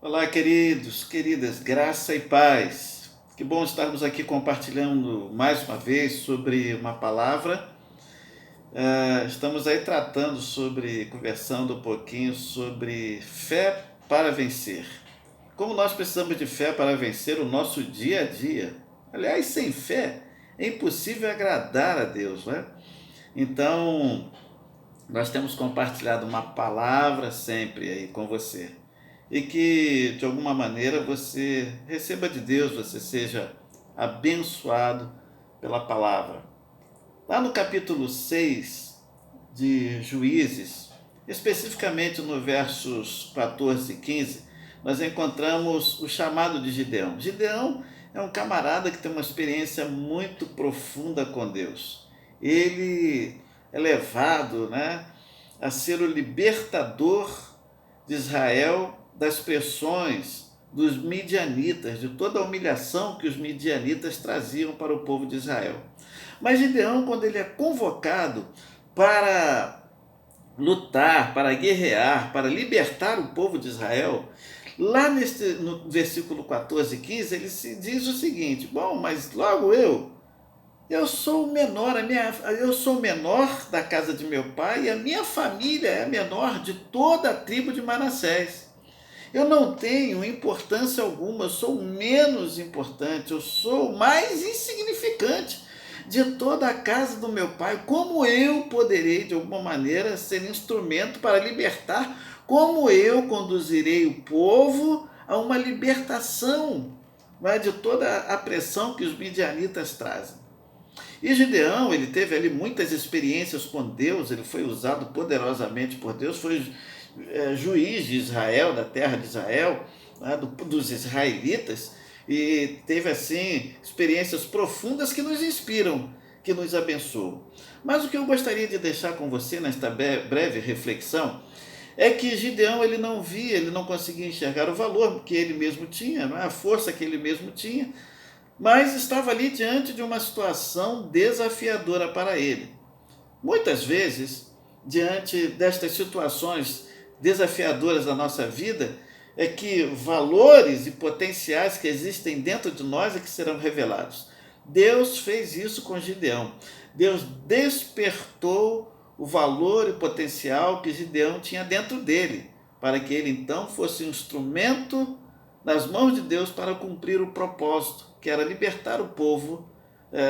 Olá, queridos, queridas, graça e paz. Que bom estarmos aqui compartilhando mais uma vez sobre uma palavra. Estamos aí conversando um pouquinho sobre fé para vencer. Como nós precisamos de fé para vencer o nosso dia a dia. Aliás, sem fé é impossível agradar a Deus, né? Então, nós temos compartilhado uma palavra sempre aí com você. E que de alguma maneira você receba de Deus, você seja abençoado pela palavra. Lá no capítulo 6 de Juízes, especificamente no versos 14 e 15, nós encontramos o chamado de Gideão. Gideão é um camarada que tem uma experiência muito profunda com Deus. Ele é levado, a ser o libertador de Israel das pressões dos midianitas, de toda a humilhação que os midianitas traziam para o povo de Israel. Mas Gideão, quando ele é convocado para lutar, para guerrear, para libertar o povo de Israel, lá no versículo 14 e 15, ele se diz o seguinte: bom, mas logo eu sou o menor, eu sou o menor da casa de meu pai e a minha família é a menor de toda a tribo de Manassés. Eu não tenho importância alguma, eu sou o menos importante, eu sou o mais insignificante de toda a casa do meu pai. Como eu poderei, de alguma maneira, ser instrumento para libertar? Como eu conduzirei o povo a uma libertação, de toda a pressão que os midianitas trazem? E Gideão, ele teve ali muitas experiências com Deus, ele foi usado poderosamente por Deus, foi juiz de Israel, da terra de Israel, dos israelitas, e teve assim experiências profundas que nos inspiram, que nos abençoam. Mas o que eu gostaria de deixar com você nesta breve reflexão é que Gideão ele não via, ele não conseguia enxergar o valor que ele mesmo tinha, a força que ele mesmo tinha, mas estava ali diante de uma situação desafiadora para ele. Muitas vezes, diante destas situações desafiadoras da nossa vida, é que valores e potenciais que existem dentro de nós é que serão revelados. Deus fez isso com Gideão. Deus despertou o valor e potencial que Gideão tinha dentro dele, para que ele então fosse um instrumento nas mãos de Deus para cumprir o propósito, que era libertar o povo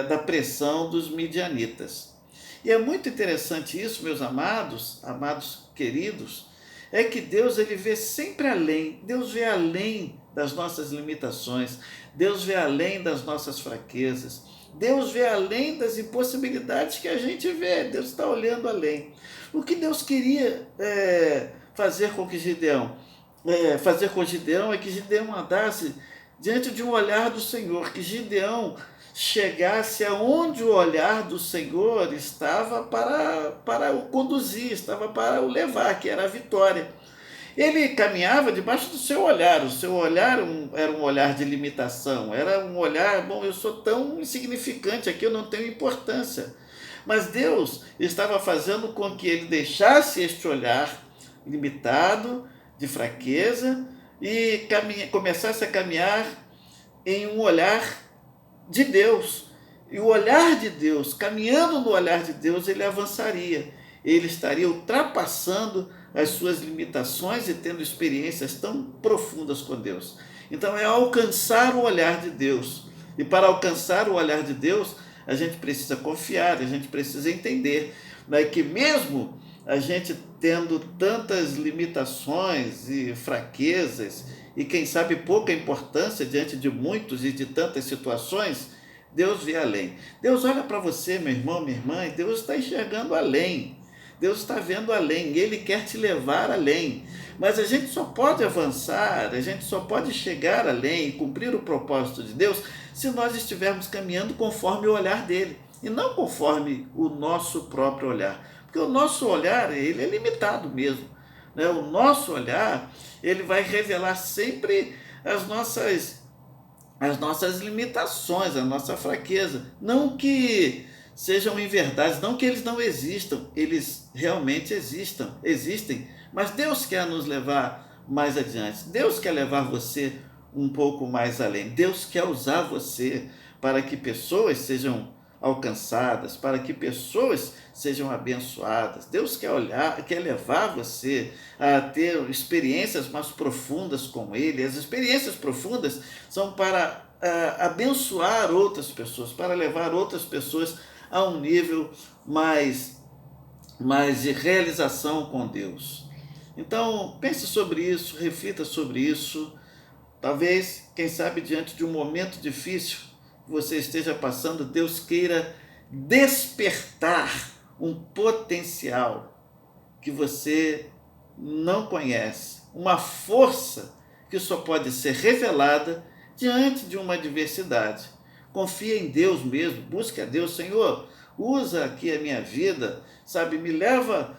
da pressão dos midianitas. E é muito interessante isso, meus amados queridos, é que Deus ele vê sempre além, Deus vê além das nossas limitações, Deus vê além das nossas fraquezas, Deus vê além das impossibilidades que a gente vê, Deus está olhando além. O que Deus queria fazer com Gideão é que Gideão andasse diante de um olhar do Senhor, que Gideão chegasse aonde o olhar do Senhor estava para o conduzir, estava para o levar, que era a vitória. Ele caminhava debaixo do seu olhar, o seu olhar era um olhar de limitação, era um olhar, bom, eu sou tão insignificante aqui, eu não tenho importância. Mas Deus estava fazendo com que ele deixasse este olhar limitado, de fraqueza, e começasse a caminhar em um olhar de Deus. E o olhar de Deus, caminhando no olhar de Deus, ele avançaria. Ele estaria ultrapassando as suas limitações e tendo experiências tão profundas com Deus. Então é alcançar o olhar de Deus. E para alcançar o olhar de Deus, a gente precisa confiar, a gente precisa entender, que mesmo a gente tendo tantas limitações e fraquezas, e quem sabe pouca importância diante de muitos e de tantas situações, Deus vê além. Deus olha para você, meu irmão, minha irmã, e Deus está enxergando além. Deus está vendo além, Ele quer te levar além. Mas a gente só pode avançar, a gente só pode chegar além e cumprir o propósito de Deus se nós estivermos caminhando conforme o olhar dele, e não conforme o nosso próprio olhar. Porque o nosso olhar, ele é limitado mesmo. O nosso olhar, ele vai revelar sempre as nossas limitações, a nossa fraqueza. Não que sejam inverdades, não que eles não existam, eles realmente existem, mas Deus quer nos levar mais adiante. Deus quer levar você um pouco mais além. Deus quer usar você para que pessoas sejam alcançadas, para que pessoas sejam abençoadas. Deus quer levar você a ter experiências mais profundas com Ele. As experiências profundas são para abençoar outras pessoas, para levar outras pessoas a um nível mais de realização com Deus. Então, pense sobre isso, reflita sobre isso. Talvez, quem sabe, diante de um momento difícil que você esteja passando, Deus queira despertar um potencial que você não conhece, uma força que só pode ser revelada diante de uma adversidade. Confia em Deus mesmo, busque a Deus. Senhor, usa aqui a minha vida, sabe, me leva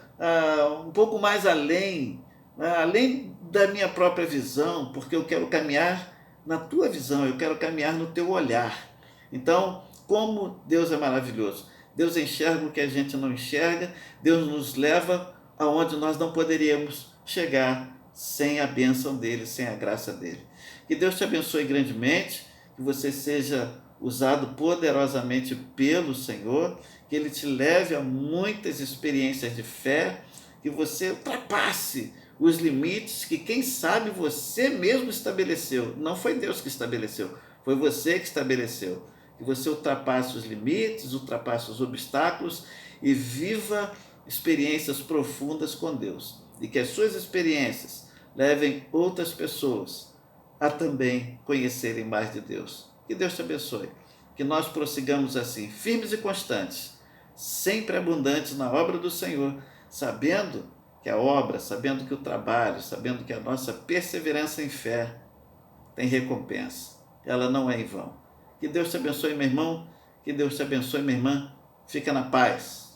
um pouco mais além, além da minha própria visão, porque eu quero caminhar na tua visão, eu quero caminhar no teu olhar. Então, como Deus é maravilhoso. Deus enxerga o que a gente não enxerga, Deus nos leva aonde nós não poderíamos chegar sem a bênção dele, sem a graça dele. Que Deus te abençoe grandemente, que você seja usado poderosamente pelo Senhor, que Ele te leve a muitas experiências de fé, que você ultrapasse os limites que, quem sabe, você mesmo estabeleceu. Não foi Deus que estabeleceu, foi você que estabeleceu. Que você ultrapasse os limites, ultrapasse os obstáculos e viva experiências profundas com Deus. E que as suas experiências levem outras pessoas a também conhecerem mais de Deus. Que Deus te abençoe. Que nós prossigamos assim, firmes e constantes, sempre abundantes na obra do Senhor, sabendo que a obra, sabendo que o trabalho, sabendo que a nossa perseverança em fé tem recompensa. Ela não é em vão. Que Deus te abençoe, meu irmão. Que Deus te abençoe, minha irmã. Fica na paz.